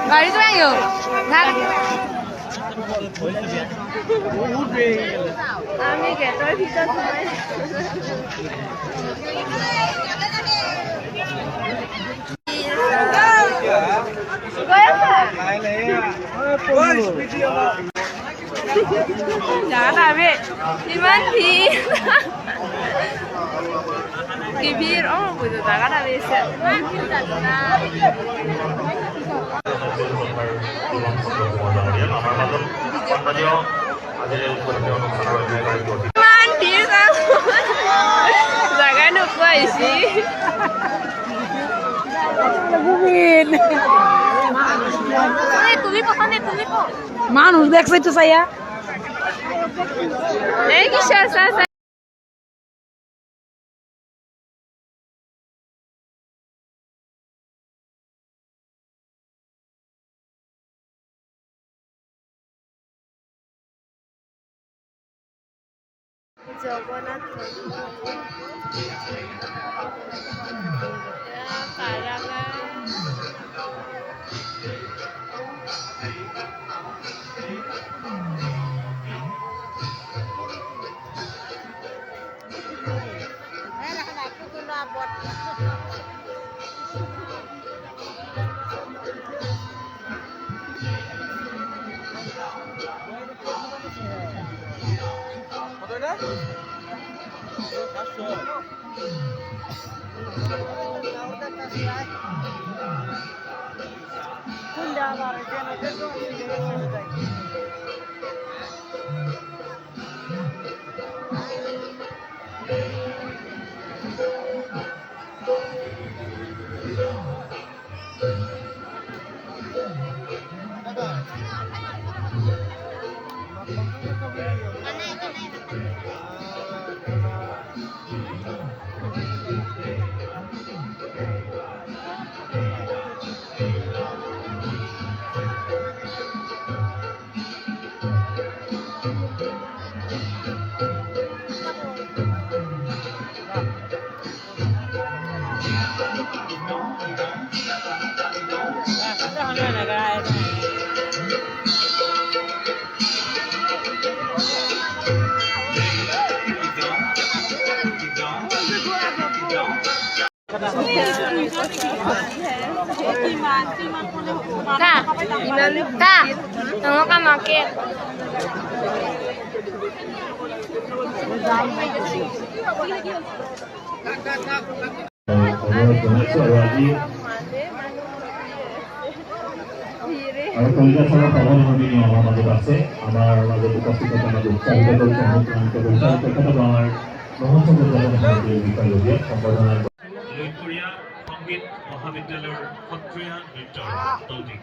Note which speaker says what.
Speaker 1: গাড়ি তো আইও আমি গেটের ভিতর jangan abe dimandi bibir oh butuh jangan abe sih mandi jangan lupa sih মানুষ দেখছে তো সাইয়া এই কি শাসা Jagannath Kak, tunggu kan makin.
Speaker 2: আর কলিকাতা সভা সভাপতি নিয়ে আমার মাঝে আছে আমার মাঝে উপস্থিত আমাদের উৎসাহিত করেছেন আমার মহোৎসব বিষয় সম্পাদনার লুইটকুরিয়া সংগীত মহাবিদ্যালয়ৰ সত্ৰীয়া নৃত্যৰ দলটি